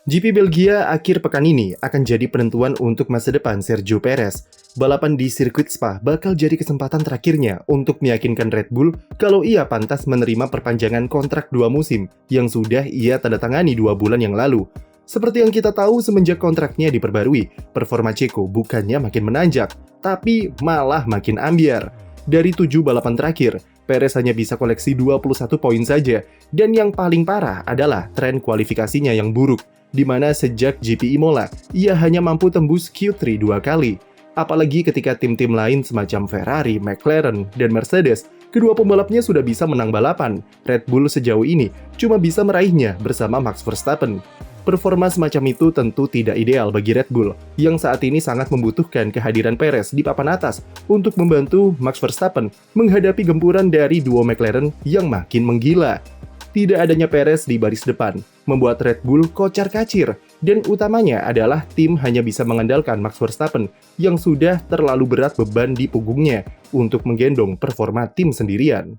GP Belgia akhir pekan ini akan jadi penentuan untuk masa depan Sergio Perez. Balapan di sirkuit Spa bakal jadi kesempatan terakhirnya untuk meyakinkan Red Bull kalau ia pantas menerima perpanjangan kontrak 2 musim yang sudah ia tanda tangani 2 bulan yang lalu. Seperti yang kita tahu, semenjak kontraknya diperbarui, performa Checo bukannya makin menanjak, tapi malah makin ambyar. Dari 7 balapan terakhir, Perez hanya bisa koleksi 21 poin saja, dan yang paling parah adalah tren kualifikasinya yang buruk, di mana sejak GP Imola, ia hanya mampu tembus Q3 2 kali. Apalagi ketika tim-tim lain semacam Ferrari, McLaren, dan Mercedes, kedua pembalapnya sudah bisa menang balapan. Red Bull sejauh ini cuma bisa meraihnya bersama Max Verstappen. Performa semacam itu tentu tidak ideal bagi Red Bull, yang saat ini sangat membutuhkan kehadiran Perez di papan atas untuk membantu Max Verstappen menghadapi gempuran dari duo McLaren yang makin menggila. Tidak adanya Perez di baris depan membuat Red Bull kocar-kacir, dan utamanya adalah tim hanya bisa mengandalkan Max Verstappen yang sudah terlalu berat beban di punggungnya untuk menggendong performa tim sendirian.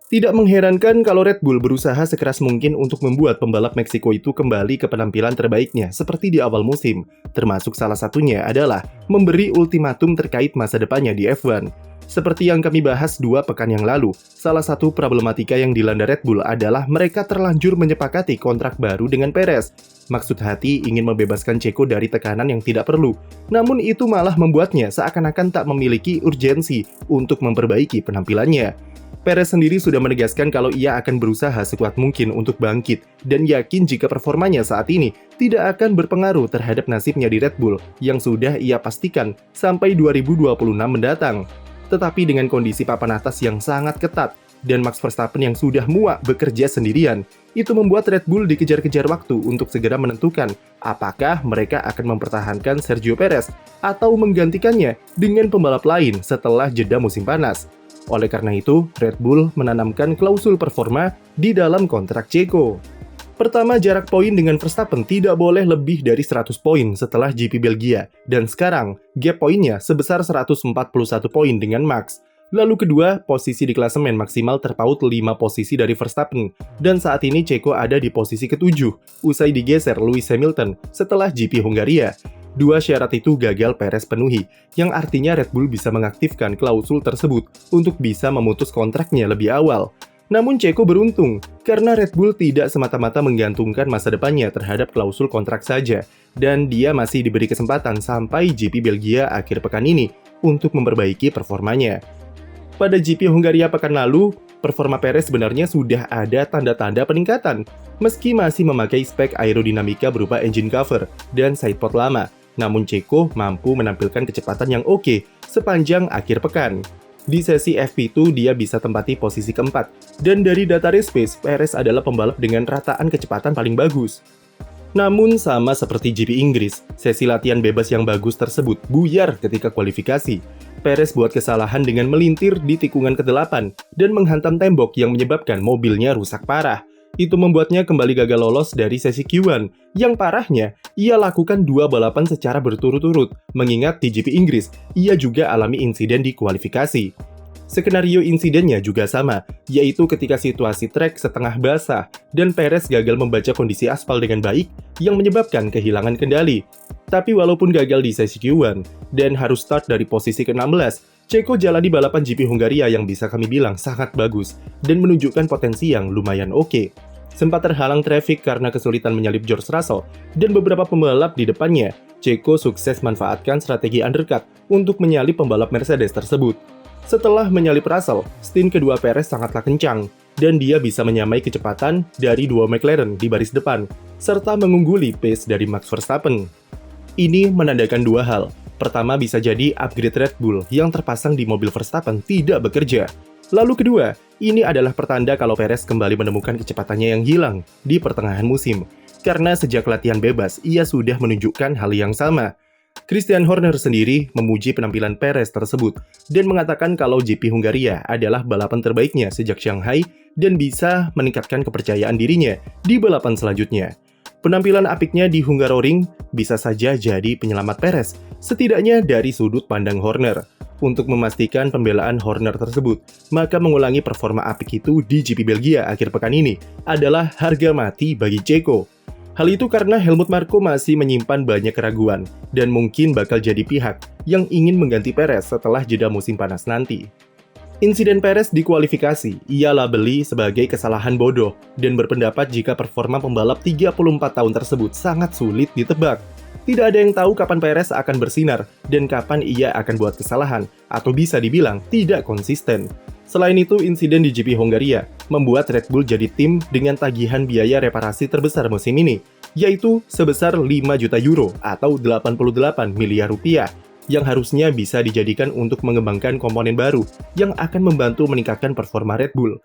Tidak mengherankan kalau Red Bull berusaha sekeras mungkin untuk membuat pembalap Meksiko itu kembali ke penampilan terbaiknya seperti di awal musim, termasuk salah satunya adalah memberi ultimatum terkait masa depannya di F1. Seperti yang kami bahas 2 pekan yang lalu, salah satu problematika yang dilanda Red Bull adalah mereka terlanjur menyepakati kontrak baru dengan Perez. Maksud hati ingin membebaskan Checo dari tekanan yang tidak perlu, namun itu malah membuatnya seakan-akan tak memiliki urgensi untuk memperbaiki penampilannya. Perez sendiri sudah menegaskan kalau ia akan berusaha sekuat mungkin untuk bangkit dan yakin jika performanya saat ini tidak akan berpengaruh terhadap nasibnya di Red Bull yang sudah ia pastikan sampai 2026 mendatang. Tetapi dengan kondisi papan atas yang sangat ketat dan Max Verstappen yang sudah muak bekerja sendirian, itu membuat Red Bull dikejar-kejar waktu untuk segera menentukan apakah mereka akan mempertahankan Sergio Perez atau menggantikannya dengan pembalap lain setelah jeda musim panas. Oleh karena itu, Red Bull menanamkan klausul performa di dalam kontrak Checo. Pertama, jarak poin dengan Verstappen tidak boleh lebih dari 100 poin setelah GP Belgia, dan sekarang gap poinnya sebesar 141 poin dengan Max. Lalu kedua, posisi di klasemen maksimal terpaut 5 posisi dari Verstappen, dan saat ini Checo ada di posisi ke-7, usai digeser Lewis Hamilton setelah GP Hungaria. 2 syarat itu gagal Perez penuhi, yang artinya Red Bull bisa mengaktifkan klausul tersebut untuk bisa memutus kontraknya lebih awal. Namun Checo beruntung, karena Red Bull tidak semata-mata menggantungkan masa depannya terhadap klausul kontrak saja, dan dia masih diberi kesempatan sampai GP Belgia akhir pekan ini untuk memperbaiki performanya. Pada GP Hungaria pekan lalu, performa Perez sebenarnya sudah ada tanda-tanda peningkatan, meski masih memakai spek aerodinamika berupa engine cover dan sidepod lama. Namun Checo mampu menampilkan kecepatan yang oke sepanjang akhir pekan. Di sesi FP2 dia bisa tempati posisi keempat, dan dari data race pace, Perez adalah pembalap dengan rataan kecepatan paling bagus. Namun sama seperti GP Inggris, sesi latihan bebas yang bagus tersebut buyar ketika kualifikasi. Perez buat kesalahan dengan melintir di tikungan ke-8 dan menghantam tembok yang menyebabkan mobilnya rusak parah. Itu membuatnya kembali gagal lolos dari sesi Q1. Yang parahnya, ia lakukan 2 balapan secara berturut-turut, mengingat di GP Inggris, ia juga alami insiden di kualifikasi. Skenario insidennya juga sama, yaitu ketika situasi trek setengah basah dan Perez gagal membaca kondisi aspal dengan baik yang menyebabkan kehilangan kendali. Tapi walaupun gagal di sesi Q1 dan harus start dari posisi ke-16, Checo jalani balapan GP Hungaria yang bisa kami bilang sangat bagus dan menunjukkan potensi yang lumayan oke. Sempat terhalang trafik karena kesulitan menyalip George Russell dan beberapa pembalap di depannya, Checo sukses manfaatkan strategi undercut untuk menyalip pembalap Mercedes tersebut. Setelah menyalip Russell, stint kedua Perez sangatlah kencang, dan dia bisa menyamai kecepatan dari dua McLaren di baris depan, serta mengungguli pace dari Max Verstappen. Ini menandakan 2 hal. Pertama, bisa jadi upgrade Red Bull yang terpasang di mobil Verstappen tidak bekerja. Lalu kedua, ini adalah pertanda kalau Perez kembali menemukan kecepatannya yang hilang di pertengahan musim. Karena sejak latihan bebas, ia sudah menunjukkan hal yang sama. Christian Horner sendiri memuji penampilan Perez tersebut dan mengatakan kalau GP Hungaria adalah balapan terbaiknya sejak Shanghai dan bisa meningkatkan kepercayaan dirinya di balapan selanjutnya. Penampilan apiknya di Hungaroring bisa saja jadi penyelamat Perez, setidaknya dari sudut pandang Horner. Untuk memastikan pembelaan Horner tersebut, maka mengulangi performa apik itu di GP Belgia akhir pekan ini adalah harga mati bagi Checo. Hal itu karena Helmut Marko masih menyimpan banyak keraguan dan mungkin bakal jadi pihak yang ingin mengganti Perez setelah jeda musim panas nanti. Insiden Perez di kualifikasi ia labeli sebagai kesalahan bodoh dan berpendapat jika performa pembalap 34 tahun tersebut sangat sulit ditebak. Tidak ada yang tahu kapan Perez akan bersinar dan kapan ia akan buat kesalahan, atau bisa dibilang tidak konsisten. Selain itu, insiden di GP Hongaria membuat Red Bull jadi tim dengan tagihan biaya reparasi terbesar musim ini, yaitu sebesar 5 juta euro atau 88 miliar rupiah, yang harusnya bisa dijadikan untuk mengembangkan komponen baru yang akan membantu meningkatkan performa Red Bull.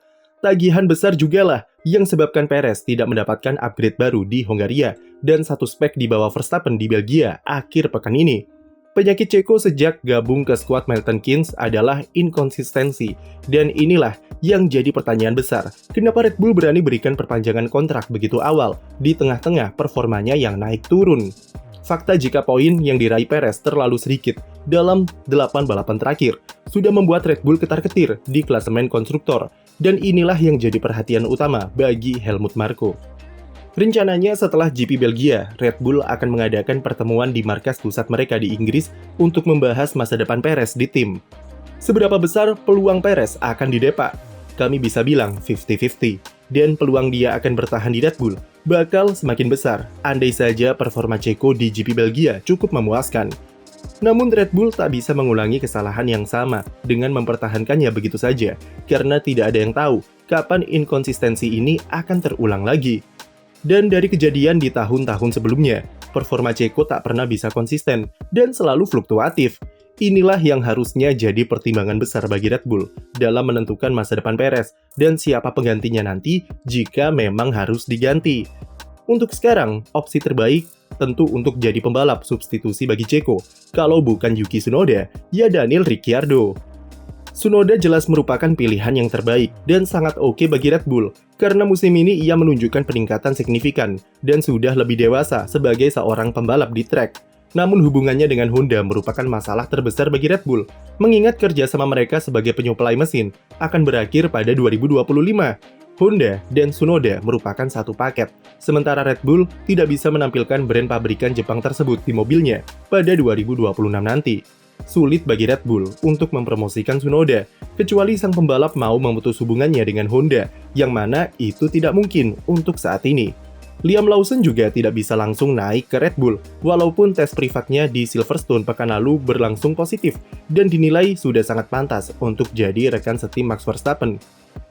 Tagihan besar jugalah yang sebabkan Perez tidak mendapatkan upgrade baru di Hongaria dan satu spek di bawah Verstappen di Belgia akhir pekan ini. Penyakit Ceko sejak gabung ke skuad Milton Keynes adalah inkonsistensi, dan inilah yang jadi pertanyaan besar. Kenapa Red Bull berani berikan perpanjangan kontrak begitu awal di tengah-tengah performanya yang naik turun? Fakta jika poin yang diraih Perez terlalu sedikit dalam 8 balapan terakhir sudah membuat Red Bull ketar-ketir di klasemen konstruktor, dan inilah yang jadi perhatian utama bagi Helmut Marko. Rencananya setelah GP Belgia, Red Bull akan mengadakan pertemuan di markas pusat mereka di Inggris untuk membahas masa depan Perez di tim. Seberapa besar peluang Perez akan didepak? Kami bisa bilang 50-50, dan peluang dia akan bertahan di Red Bull bakal semakin besar, andai saja performa Ceko di GP Belgia cukup memuaskan. Namun Red Bull tak bisa mengulangi kesalahan yang sama dengan mempertahankannya begitu saja, karena tidak ada yang tahu kapan inkonsistensi ini akan terulang lagi. Dan dari kejadian di tahun-tahun sebelumnya, performa Ceko tak pernah bisa konsisten dan selalu fluktuatif. Inilah yang harusnya jadi pertimbangan besar bagi Red Bull dalam menentukan masa depan Perez dan siapa penggantinya nanti jika memang harus diganti. Untuk sekarang, opsi terbaik tentu untuk jadi pembalap substitusi bagi Ceko. Kalau bukan Yuki Tsunoda, ya Daniel Ricciardo. Tsunoda jelas merupakan pilihan yang terbaik dan sangat oke bagi Red Bull karena musim ini ia menunjukkan peningkatan signifikan dan sudah lebih dewasa sebagai seorang pembalap di track. Namun hubungannya dengan Honda merupakan masalah terbesar bagi Red Bull, mengingat kerjasama mereka sebagai penyuplai mesin akan berakhir pada 2025. Honda dan Tsunoda merupakan satu paket, sementara Red Bull tidak bisa menampilkan brand pabrikan Jepang tersebut di mobilnya pada 2026 nanti. Sulit bagi Red Bull untuk mempromosikan Tsunoda, kecuali sang pembalap mau memutus hubungannya dengan Honda, yang mana itu tidak mungkin untuk saat ini. Liam Lawson juga tidak bisa langsung naik ke Red Bull, walaupun tes privatnya di Silverstone pekan lalu berlangsung positif dan dinilai sudah sangat pantas untuk jadi rekan setim Max Verstappen.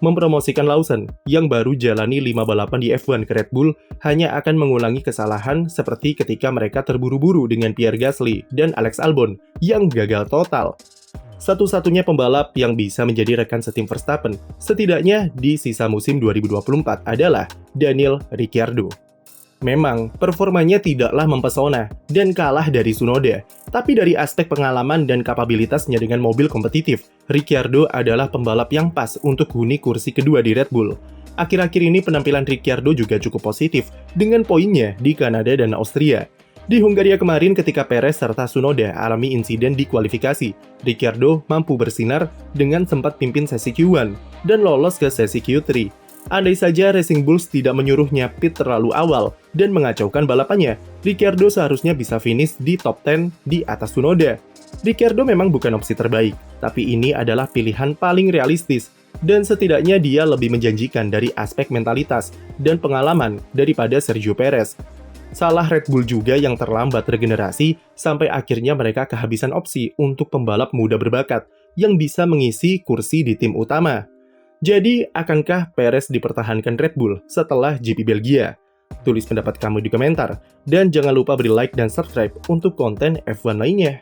Mempromosikan Lawson, yang baru jalani 5 balapan di F1 ke Red Bull, hanya akan mengulangi kesalahan seperti ketika mereka terburu-buru dengan Pierre Gasly dan Alex Albon yang gagal total. Satu-satunya pembalap yang bisa menjadi rekan setim Verstappen, setidaknya di sisa musim 2024 adalah Daniel Ricciardo. Memang, performanya tidaklah mempesona dan kalah dari Tsunoda, tapi dari aspek pengalaman dan kapabilitasnya dengan mobil kompetitif, Ricciardo adalah pembalap yang pas untuk huni kursi kedua di Red Bull. Akhir-akhir ini penampilan Ricciardo juga cukup positif dengan poinnya di Kanada dan Austria. Di Hungaria kemarin ketika Perez serta Tsunoda alami insiden di kualifikasi, Ricciardo mampu bersinar dengan sempat pimpin sesi Q1 dan lolos ke sesi Q3. Andai saja Racing Bulls tidak menyuruhnya pit terlalu awal dan mengacaukan balapannya, Ricciardo seharusnya bisa finish di top 10 di atas Tsunoda. Ricciardo memang bukan opsi terbaik, tapi ini adalah pilihan paling realistis, dan setidaknya dia lebih menjanjikan dari aspek mentalitas dan pengalaman daripada Sergio Perez. Salah Red Bull juga yang terlambat regenerasi sampai akhirnya mereka kehabisan opsi untuk pembalap muda berbakat yang bisa mengisi kursi di tim utama. Jadi, akankah Perez dipertahankan Red Bull setelah GP Belgia? Tulis pendapat kamu di komentar, dan jangan lupa beri like dan subscribe untuk konten F1 lainnya.